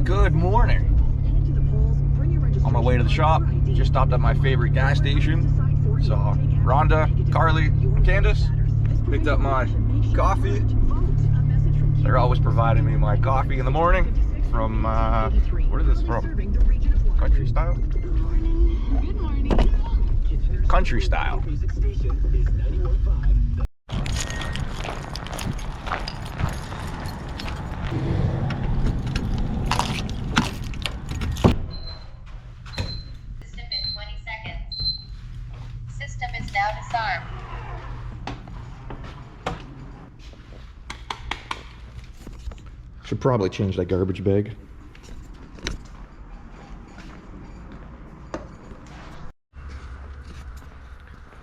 Good morning. On my way to the shop, just stopped at my favorite gas station. Saw Rhonda, Carly, and Candace. Picked up my coffee. They're always providing me my coffee in the morning from, where is this from? Country Style? Country Style. System is now disarmed. Should probably change that garbage bag.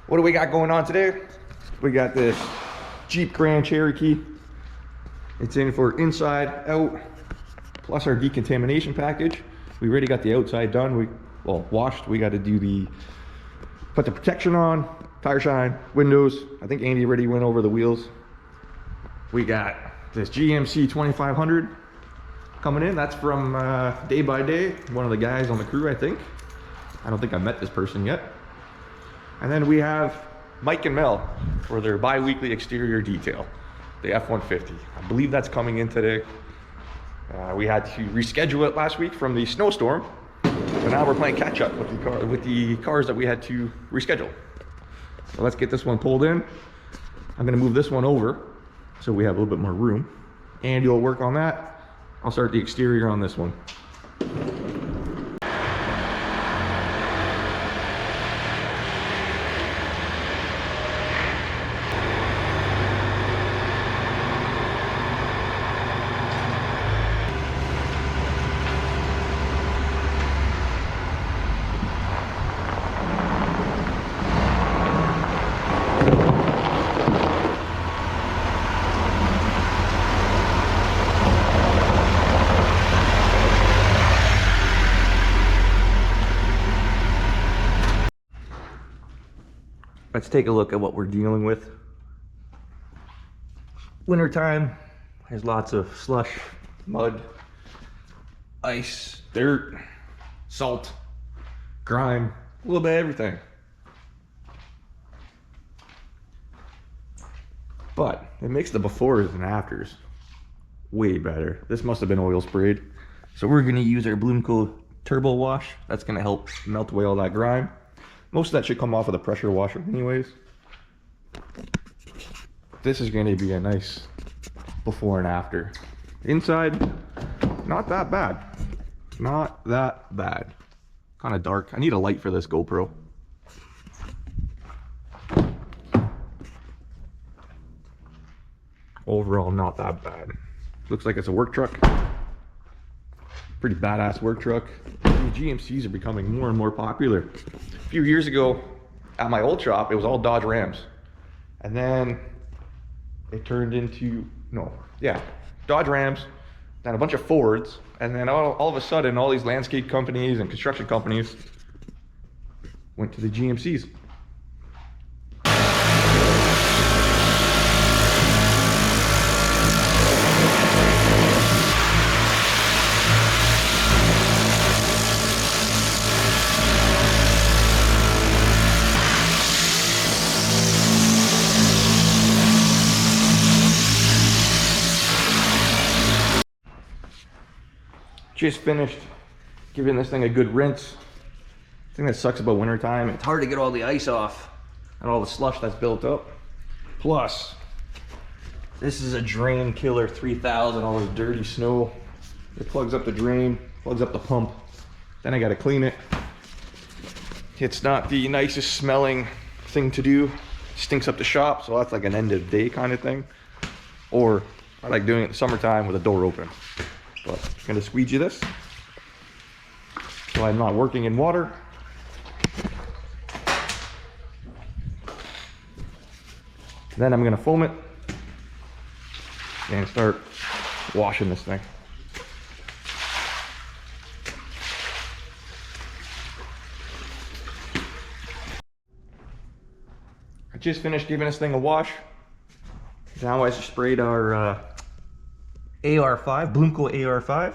What do we got going on today? We got this Jeep Grand Cherokee. It's in for inside, out, plus our decontamination package. We already got the outside done. Washed. We got to do put the protection on, tire shine, windows. I think Andy already went over the wheels. We got this GMC 2500 coming in. That's from Day by Day, one of the guys on the crew, I think. I don't think I met this person yet. And then we have Mike and Mel for their bi-weekly exterior detail, the F-150. I believe that's coming in today. We had to reschedule it last week from the snowstorm, but now we're playing catch up with the cars that we had to reschedule. So let's get this one pulled in. I'm gonna move this one over so we have a little bit more room. Andy will work on that. I'll start the exterior on this one. Let's take a look at what we're dealing with. Wintertime, there's lots of slush, mud, ice, dirt, salt, grime, a little bit of everything. But it makes the befores and afters way better. This must have been oil sprayed. So we're gonna use our Bloomco Turbo Wash. That's gonna help melt away all that grime. Most of that should come off of the pressure washer anyways. This is going to be a nice before and after. Inside, not that bad. Not that bad. Kind of dark. I need a light for this GoPro. Overall, not that bad. Looks like it's a work truck. Pretty badass work truck. GMCs are becoming more and more popular. A few years ago at my old shop, it was all Dodge Rams. And then it turned into, Dodge Rams, then a bunch of Fords. And then all of a sudden, all these landscape companies and construction companies went to the GMCs. Just finished giving this thing a good rinse. The thing that sucks about wintertime, it's hard to get all the ice off and all the slush that's built up. Plus, this is a drain killer 3000, all this dirty snow. It plugs up the drain, plugs up the pump. Then I gotta clean it. It's not the nicest smelling thing to do. Stinks up the shop, so that's like an end of day kind of thing. Or I like doing it in the summertime with the door open. But I'm gonna squeegee this so I'm not working in water. Then I'm gonna foam it and start washing this thing. I just finished giving this thing a wash. Now I sprayed our AR5, Bloomco AR5.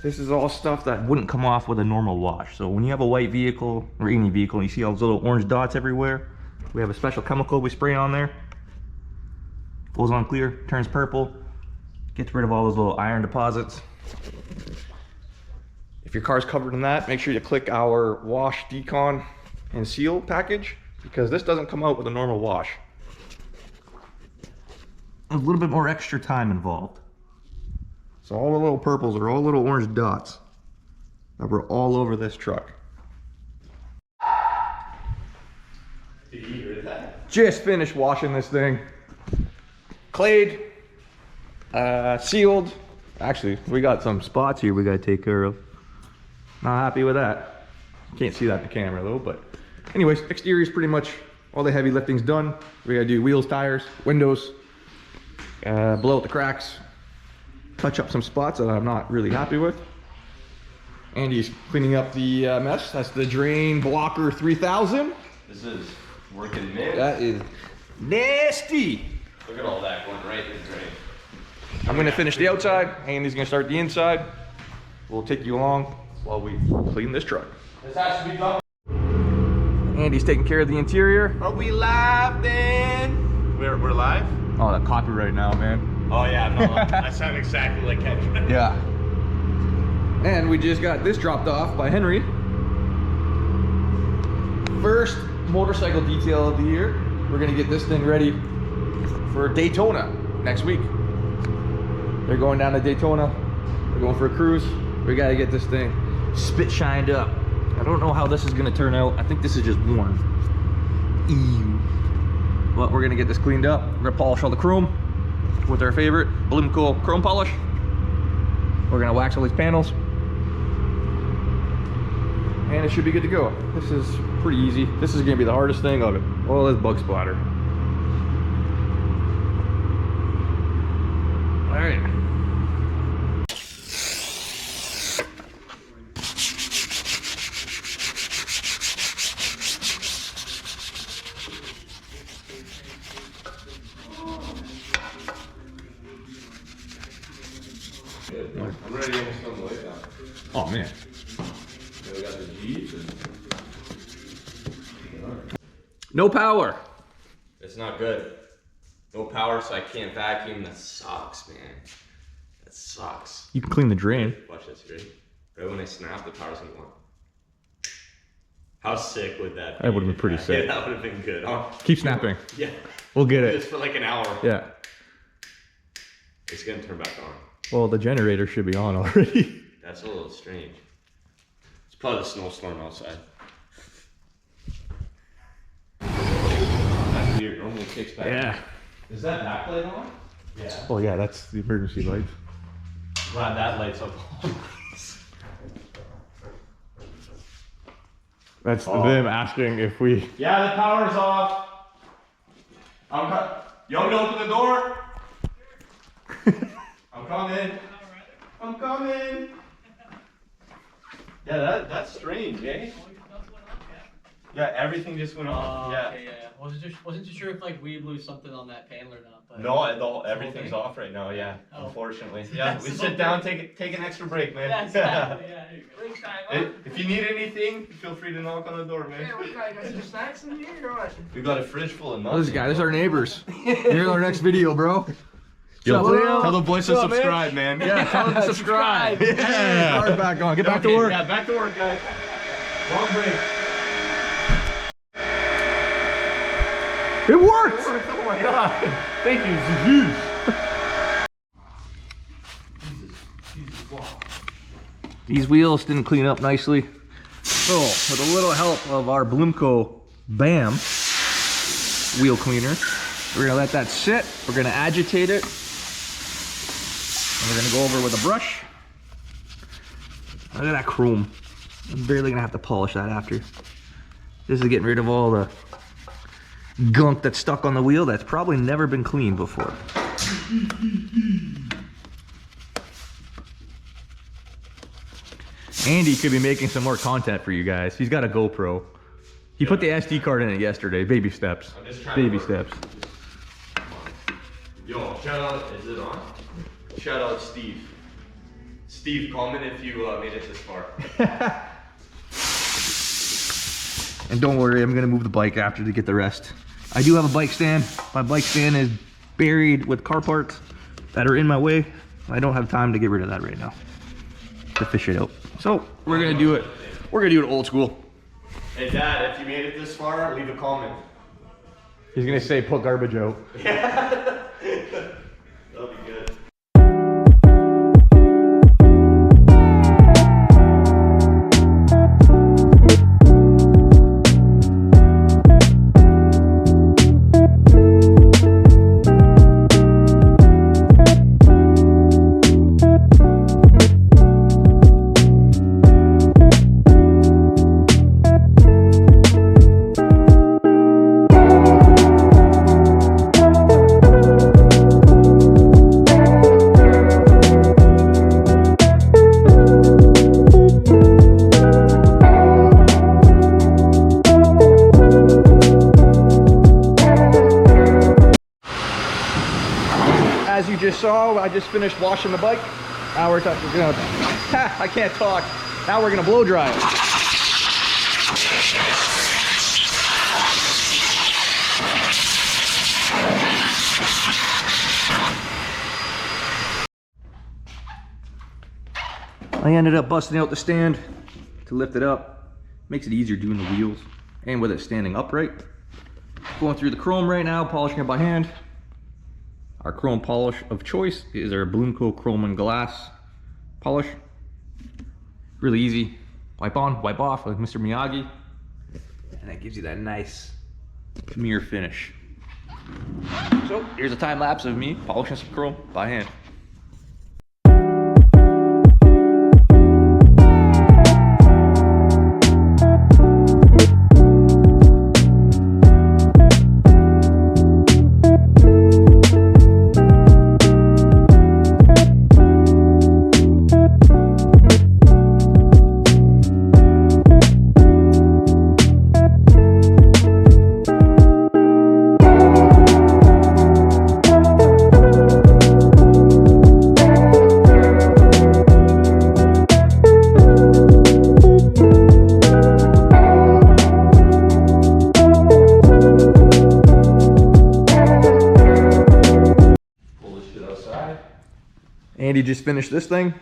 This is all stuff that wouldn't come off with a normal wash. So when you have a white vehicle or any vehicle, you see all those little orange dots everywhere. We have a special chemical we spray on there. Goes on clear, turns purple, gets rid of all those little iron deposits. If your car's covered in that, make sure you click our wash, decon, and seal package, because this doesn't come out with a normal wash. A little bit more extra time involved. So all the little purples are all little orange dots that were all over this truck. Did you hear that? Just finished washing this thing. Clayed, sealed. Actually, we got some spots here we gotta take care of. Not happy with that. Can't see that in the camera though, but anyways, exterior is pretty much all the heavy lifting's done. We gotta do wheels, tires, windows, blow out the cracks, touch up some spots that I'm not really happy with. Andy's cleaning up the mess. That's the drain blocker 3000. This is working mint. That is nasty. Look at all that going right in the drain. I'm gonna finish the outside. Andy's gonna start the inside. We'll take you along while we clean this truck. This has to be done. Andy's taking care of the interior. Are we live then? We're live? Oh, that copyright now, man. Oh yeah, no, I sound exactly like Kendrick. Yeah. And we just got this dropped off by Henry. First motorcycle detail of the year. We're gonna get this thing ready for Daytona next week. They're going down to Daytona. They're going for a cruise. We gotta get this thing spit shined up. I don't know how this is gonna turn out. I think this is just worn. Ew. But we're gonna get this cleaned up. We're gonna polish all the chrome with our favorite Blumenkohl chrome polish. We're gonna wax all these panels. And it should be good to go. This is pretty easy. This is gonna be the hardest thing of it. All this bug splatter. All right. I'm ready to almost come the way down. Oh man. Yeah, we got the Jeeps and... No power. It's not good. No power, so I can't vacuum. That sucks, man. That sucks. You can clean the drain. Watch this, ready? Right when I snap, the power's gonna go on. How sick would that be? That would've been pretty sick. Yeah, that would have been good. Oh, Keep snapping. yeah. We'll get it. Just for like an hour. Yeah. It's gonna turn back on. Well, the generator should be on already. That's a little strange. It's probably the snowstorm outside. That's weird. Normally it kicks back. Yeah. Is that backlight on? Yeah. Oh yeah, that's the emergency lights. Glad that light's up. That's Oh. them asking if we. Yeah, the power's off. You want me to open the door? I'm coming. I'm coming. Yeah, that's strange, eh? Yeah, everything just went off. Yeah. Okay, yeah. Wasn't too sure if like we lose something on that panel or not. But No, everything's off right now. Yeah, Oh. unfortunately. Yeah, we That's sit okay. down, take an extra break, man. Yeah, exactly. Yeah. Break time, huh? If you need anything, feel free to knock on the door, man. Yeah, we got some snacks in here or what? We got a fridge full of nuts. Oh, this guy, this is our neighbors. Here's our next video, bro. Yo, What's up, Leo? tell the boys to What's up, subscribe, man. Yeah, tell them to subscribe. Yeah. Car's back on. Get back to work. Yeah, back to work, guys. Long break. It worked. Oh my god. Thank you, Jesus. These wheels didn't clean up nicely. So, with a little help of our Blumenkohl BAM wheel cleaner, we're gonna let that sit. We're gonna agitate it. And we're gonna go over with a brush. Look at that chrome. I'm barely gonna have to polish that after. This is getting rid of all the gunk that's stuck on the wheel that's probably never been cleaned before. Andy could be making some more content for you guys. He's got a GoPro. He put the SD card in it yesterday. Baby steps. I'm just trying to Baby work. steps. Yo, shout out, is it on? Shout out Steve. Steve, comment if you made it this far. And don't worry, I'm gonna move the bike after to get the rest. I do have a bike stand. My bike stand is buried with car parts that are in my way. I don't have time to get rid of that right now to fish it out. So we're gonna do it. We're gonna do it old school. Hey Dad, if you made it this far, leave a comment. He's gonna say put garbage out. Yeah. That'll be good. As you just saw, I just finished washing the bike. Now we're talking, I can't talk. Now we're gonna blow dry it. I ended up busting out the stand to lift it up. Makes it easier doing the wheels and with it standing upright. Going through the chrome right now, polishing it by hand. Our chrome polish of choice is our Bloomco Chrome and Glass polish. Really easy. Wipe on, wipe off like Mr. Miyagi. And that gives you that nice mirror finish. So here's a time lapse of me polishing some chrome by hand. Andy just finished this thing,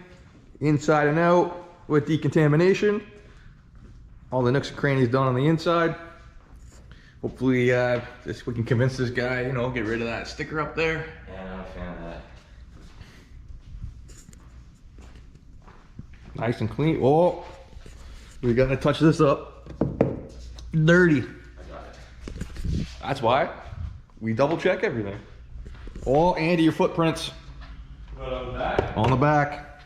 inside and out with decontamination. All the nooks and crannies done on the inside. Hopefully we can convince this guy, you know, get rid of that sticker up there. Yeah, I'm not a fan of that. Nice and clean. Oh, we gotta touch this up. Dirty. I got it. That's why we double check everything. Oh, Andy, your footprints. But on the back. On the back.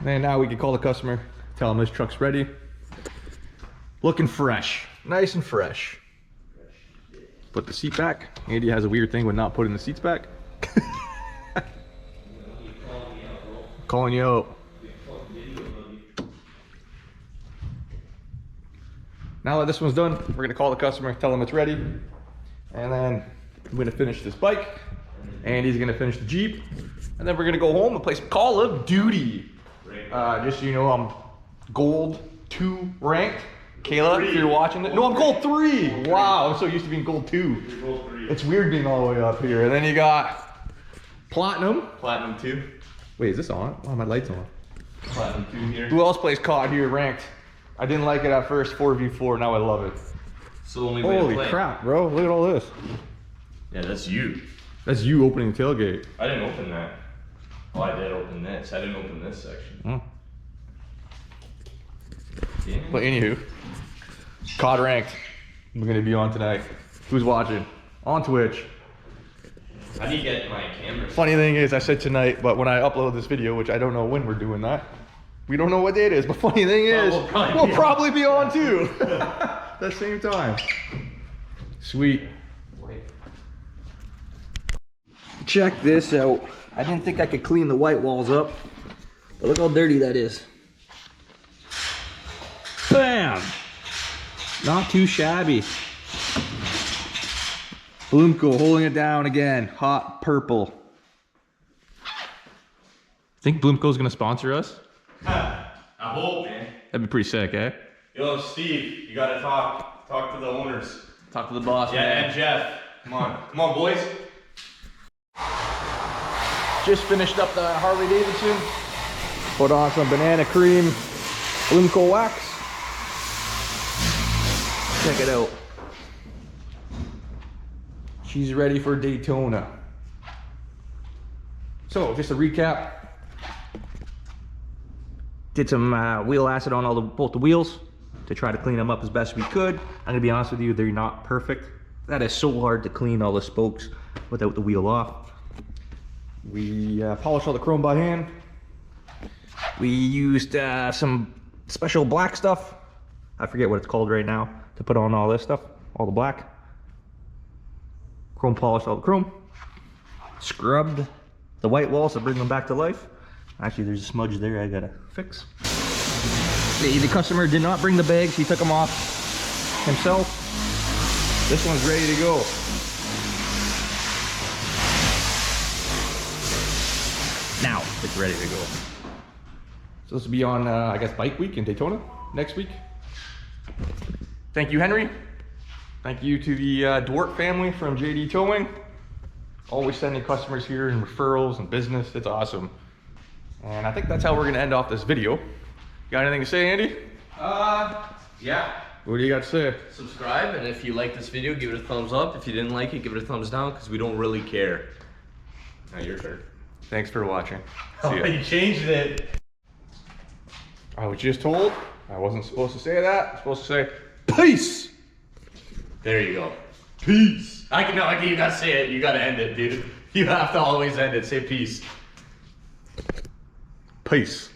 And now we can call the customer, tell him this truck's ready. Looking fresh, nice and fresh. Put the seat back. Andy has a weird thing with not putting the seats back. Calling you out. Now that this one's done, we're gonna call the customer, tell him it's ready. And then I'm gonna finish this bike. Andy's gonna finish the Jeep. And then we're gonna go home and play some Call of Duty. Just so you know, I'm gold 2 ranked. Kayla, if you're watching it. No, I'm gold 3. Wow, I'm so used to being gold 2. You're gold 3. It's weird being all the way up here. And then you got platinum. Platinum 2. Wait, is this on? Why are my lights on? Platinum 2 here. Who else plays COD here ranked? I didn't like it at first, 4v4, now I love it. It's the only way to Holy play. crap, bro, look at all this. Yeah, that's you. That's you opening the tailgate. I didn't open that. Oh, I did open this. I didn't open this section. Mm. Yeah. But anywho, COD ranked. We're gonna be on tonight. Who's watching? On Twitch. How do you get my camera? Funny thing is, I said tonight, but when I upload this video, which I don't know when we're doing that, we don't know what day it is, but funny thing is, we'll probably be on too. At the same time. Sweet. Wait. Check this out. I didn't think I could clean the white walls up, but look how dirty that is. Bam! Not too shabby. Bloomco holding it down again. Hot purple. Think Bloomco's gonna sponsor us? I hope, man. That'd be pretty sick, eh? Yo, Steve, you gotta talk to the owners. Talk to the boss. Yeah, man. and Jeff. Come on, boys. Just finished up the Harley Davidson. Put on some banana cream Bloomco wax. Check it out. She's ready for Daytona. So, just a recap. Did some wheel acid on both the wheels to try to clean them up as best we could. I'm gonna be honest with you, they're not perfect. That is so hard to clean all the spokes without the wheel off. We polished all the chrome by hand. We used some special black stuff. I forget what it's called right now to put on all this stuff, all the black. Chrome polished all the chrome. Scrubbed the white walls to bring them back to life. Actually, there's a smudge there I gotta fix. The customer did not bring the bags. He took them off himself. This one's ready to go. Now it's ready to go. So this will be on, I guess, Bike Week in Daytona next week. Thank you, Henry. Thank you to the Dwart family from JD Towing. Always sending customers here and referrals and business. It's awesome. And I think that's how we're gonna end off this video. Got anything to say, Andy? Yeah. What do you got to say? Subscribe, and if you like this video, give it a thumbs up. If you didn't like it, give it a thumbs down, because we don't really care. Now your turn. Thanks for watching. See ya. You changed it. I was just told I wasn't supposed to say that. I'm supposed to say peace. There you go. Peace. You gotta say it. You gotta end it, dude. You have to always end it. Say peace. Peace.